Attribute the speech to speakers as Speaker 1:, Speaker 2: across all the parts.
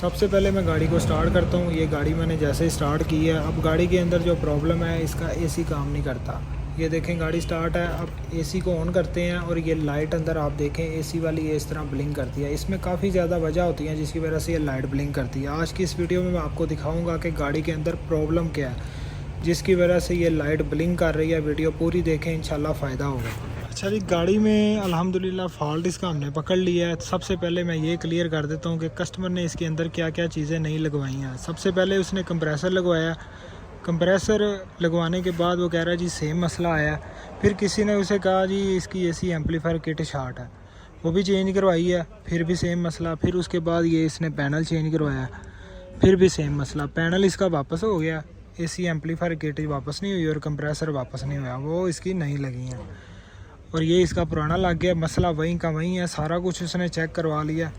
Speaker 1: सबसे पहले मैं गाड़ी को स्टार्ट करता हूँ। ये गाड़ी मैंने जैसे ही स्टार्ट की है, अब गाड़ी के अंदर जो प्रॉब्लम है इसका एसी काम नहीं करता। ये देखें गाड़ी स्टार्ट है। अब एसी को ऑन करते हैं और ये लाइट अंदर आप देखें एसी वाली ये इस तरह ब्लिंक करती है। इसमें काफ़ी ज़्यादा वजह होती है जिसकी वजह से ये लाइट ब्लिंक करती है। आज की इस वीडियो में मैं आपको दिखाऊँगा कि गाड़ी के अंदर प्रॉब्लम क्या है जिसकी वजह से ये लाइट ब्लिंक कर रही है। वीडियो पूरी देखें, इंशाल्लाह फ़ायदा होगा। अच्छा जी, गाड़ी में अल्हम्दुलिल्लाह फ़ॉल्ट इसका हमने पकड़ लिया है। सबसे पहले मैं ये क्लियर कर देता हूँ कि कस्टमर ने इसके अंदर क्या क्या चीज़ें नहीं लगवाई हैं। सबसे पहले उसने कंप्रेसर लगवाया। कंप्रेसर लगवाने के बाद वो कह रहा है जी सेम मसला आया। फिर किसी ने उसे कहा जी इसकी एसी एम्पलीफायर किट शॉर्ट है, वो भी चेंज करवाई है, फिर भी सेम मसला। फिर उसके बाद ये इसने पैनल चेंज करवाया, फिर भी सेम मसला। पैनल इसका वापस हो गया, एसी एम्पलीफायर किट वापस नहीं हुई और कंप्रेसर वापस नहीं हुआ, वो इसकी नहीं लगी हैं। और ये इसका पुराना लग गया। मसला वहीं का वहीं है। सारा कुछ उसने चेक करवा लिया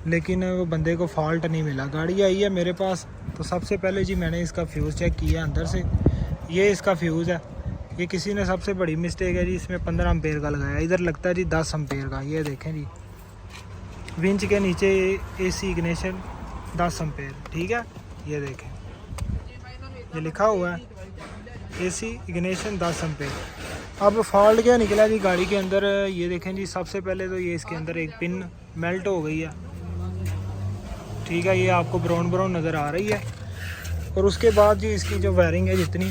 Speaker 1: लेकिन वो बंदे को फ़ॉल्ट नहीं मिला। गाड़ी आई है मेरे पास तो सबसे पहले जी मैंने इसका फ्यूज़ चेक किया अंदर से। ये इसका फ्यूज़ है। ये किसी ने सबसे बड़ी मिस्टेक है जी, इसमें 15 एम्पेयर का लगाया, इधर लगता है जी 10 एम्पेयर का। ये देखें जी, विंच के नीचे एसी इग्निशन 10 एम्पेयर, ठीक है। ये देखें, ये लिखा हुआ है एसी इग्निशन 10 एम्पेयर। अब फॉल्ट क्या निकला जी गाड़ी के अंदर? ये देखें जी, सबसे पहले तो ये इसके अंदर एक पिन मेल्ट हो गई है, ठीक है। ये आपको ब्राउन ब्राउन नज़र आ रही है। और उसके बाद जी इसकी जो वायरिंग है जितनी,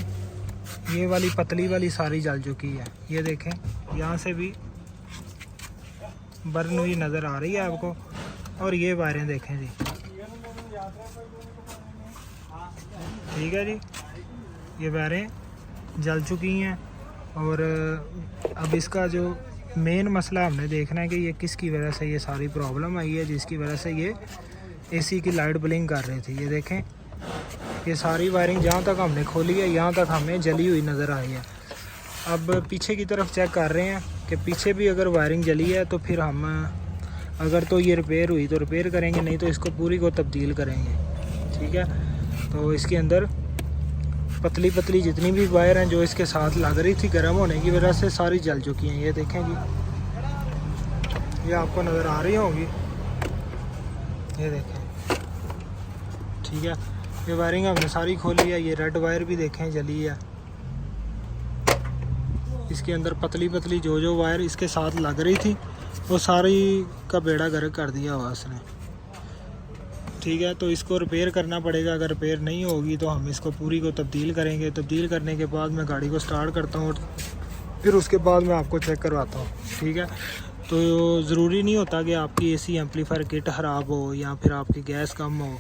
Speaker 1: ये वाली पतली वाली सारी जल चुकी है। ये देखें, यहाँ से भी बर्न हुई नज़र आ रही है आपको। और ये वायरें देखें जी, ठीक है जी, ये वायरें जल चुकी हैं। और अब इसका जो मेन मसला हमने देखना है कि ये किसकी वजह से ये सारी प्रॉब्लम आई है जिसकी वजह से ये एसी की लाइट ब्लिंक कर रही थी। ये देखें, ये सारी वायरिंग जहाँ तक हमने खोली है यहाँ तक हमें जली हुई नज़र आई है। अब पीछे की तरफ चेक कर रहे हैं कि पीछे भी अगर वायरिंग जली है तो फिर हम अगर तो ये रिपेयर हुई तो रिपेयर करेंगे, नहीं तो इसको पूरी को तब्दील करेंगे, ठीक है। तो इसके अंदर पतली पतली जितनी भी वायर हैं जो इसके साथ लग रही थी गर्म होने की वजह से सारी जल चुकी हैं। ये देखें जी, ये आपको नज़र आ रही होंगी, ये देखें, ठीक है। ये वायरिंग हमने सारी खोली है। ये रेड वायर भी देखें जली है। इसके अंदर पतली पतली जो वायर इसके साथ लग रही थी वो सारी का बेड़ा गर्क कर दिया हुआ उसने, ठीक है। तो इसको रिपेयर करना पड़ेगा। अगर रिपेयर नहीं होगी तो हम इसको पूरी को तब्दील करेंगे। तब्दील करने के बाद मैं गाड़ी को स्टार्ट करता हूँ, फिर उसके बाद मैं आपको चेक करवाता हूँ, ठीक है। तो ज़रूरी नहीं होता कि आपकी एसी एम्पलीफायर किट ख़राब हो या फिर आपकी गैस कम हो,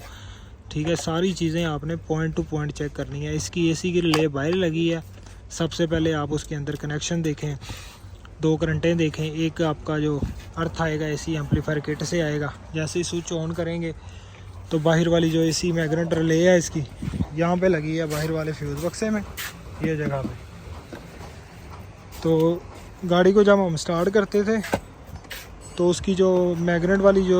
Speaker 1: ठीक है। सारी चीज़ें आपने पॉइंट टू पॉइंट चेक करनी है। इसकी एसी की रिले वायर लगी है। सबसे पहले आप उसके अंदर कनेक्शन देखें, 2 करंटें देखें। एक आपका जो अर्थ आएगा एसी एम्पलीफायर किट से आएगा। जैसे ही स्विच ऑन करेंगे तो बाहर वाली जो एसी मैग्नेट रिले है इसकी यहाँ पे लगी है, बाहर वाले फ्यूज़ बक्से में, ये जगह पे। तो गाड़ी को जब हम स्टार्ट करते थे तो उसकी जो मैग्नेट वाली जो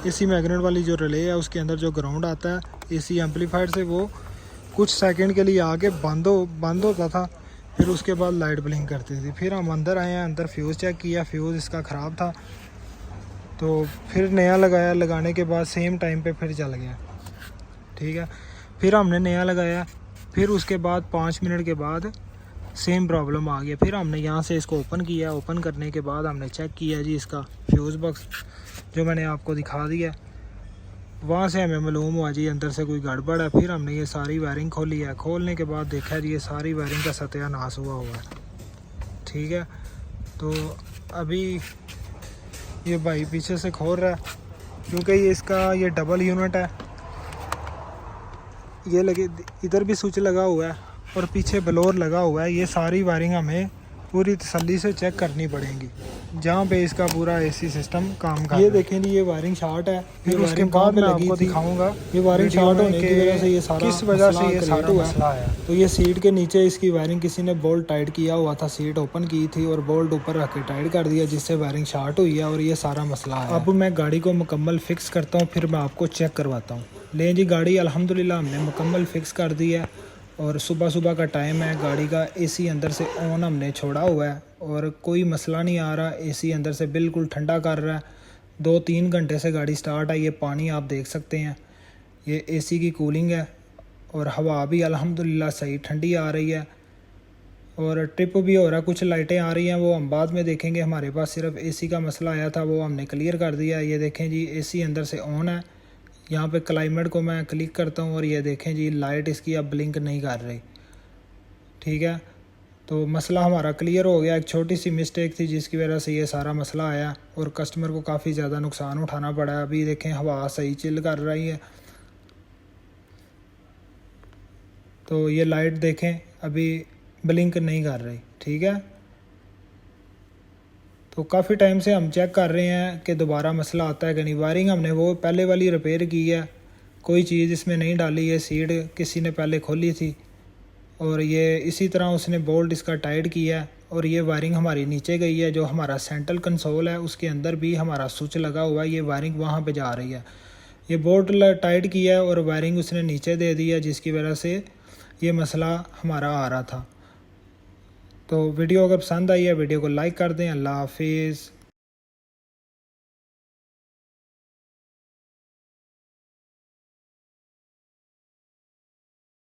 Speaker 1: एसी मैग्नेट वाली जो रिले है उसके अंदर जो ग्राउंड आता है एसी एम्पलीफायर से, वो कुछ सेकंड के लिए आके बंद होता था। फिर उसके बाद लाइट ब्लिंक करती थी। फिर हम अंदर आए हैं, अंदर फ्यूज़ चेक किया, फ्यूज़ इसका ख़राब था तो फिर नया लगाया। लगाने के बाद सेम टाइम पे फिर चल गया, ठीक है। फिर हमने नया लगाया, फिर उसके बाद 5 मिनट के बाद सेम प्रॉब्लम आ गया। फिर हमने यहाँ से इसको ओपन किया। ओपन करने के बाद हमने चेक किया जी इसका फ्यूज़ बॉक्स जो मैंने आपको दिखा दिया, वहाँ से हमें मालूम हुआ जी अंदर से कोई गड़बड़ है। फिर हमने ये सारी वायरिंग खोली है। खोलने के बाद देखा जी ये सारी वायरिंग का सत्यानाश हुआ है, ठीक है। तो अभी ये भाई पीछे से खोल रहा है क्योंकि ये इसका ये डबल यूनिट है। ये लगे, इधर भी स्विच लगा हुआ है और पीछे ब्लोअर लगा हुआ है। ये सारी वायरिंग हमें पूरी तसल्ली से चेक करनी पड़ेगी जहाँ पे इसका पूरा एसी सिस्टम काम कर। ये देखें जी, ये वायरिंग शॉर्ट है। फिर उसके बाद मैं आपको दिखाऊंगा ये वायरिंग शॉर्ट होने की वजह से ये सारा किस वजह से ये सारा मसला है। तो ये सीट के नीचे इसकी वायरिंग किसी ने बोल्ट टाइट किया हुआ था, सीट ओपन की थी और बोल्ट ऊपर रख के टाइट कर दिया जिससे वायरिंग शॉर्ट हुई है और ये सारा मसला है। अब मैं गाड़ी को मुकम्मल फिक्स करता हूँ, फिर मैं आपको चेक करवाता हूँ। लें जी, गाड़ी अल्हम्दुलिल्लाह हमने मुकम्मल फिक्स कर दी है और सुबह सुबह का टाइम है। गाड़ी का एसी अंदर से ऑन हमने छोड़ा हुआ है और कोई मसला नहीं आ रहा। एसी अंदर से बिल्कुल ठंडा कर रहा है। 2-3 घंटे से गाड़ी स्टार्ट है। ये पानी आप देख सकते हैं, ये एसी की कूलिंग है और हवा भी अल्हम्दुलिल्लाह सही ठंडी आ रही है और ट्रिप भी हो रहा है। कुछ लाइटें आ रही हैं वो हम बाद में देखेंगे। हमारे पास सिर्फ एसी का मसला आया था, वो हमने क्लियर कर दिया। ये देखें जी एसी अंदर से ऑन है। यहाँ पे क्लाइमेट को मैं क्लिक करता हूँ और ये देखें जी लाइट इसकी अब ब्लिंक नहीं कर रही। ठीक है, तो मसला हमारा क्लियर हो गया। एक छोटी सी मिस्टेक थी जिसकी वजह से ये सारा मसला आया और कस्टमर को काफ़ी ज़्यादा नुकसान उठाना पड़ा। अभी देखें हवा सही चिल कर रही है। तो ये लाइट देखें अभी ब्लिंक नहीं कर रही। ठीक है, तो काफ़ी टाइम से हम चेक कर रहे हैं कि दोबारा मसला आता है कि नहीं। वायरिंग हमने वो पहले वाली रिपेयर की है, कोई चीज़ इसमें नहीं डाली है। सीड किसी ने पहले खोली थी और ये इसी तरह उसने बोल्ट इसका टाइट किया है और ये वायरिंग हमारी नीचे गई है। जो हमारा सेंट्रल कंसोल है उसके अंदर भी हमारा स्विच लगा हुआ है, ये वायरिंग वहाँ पे जा रही है। ये बोल्ट टाइट किया है और वायरिंग उसने नीचे दे दी है, जिसकी वजह से ये मसला हमारा आ रहा था। तो वीडियो अगर पसंद आई है वीडियो को लाइक कर दें। अल्लाह हाफिज़।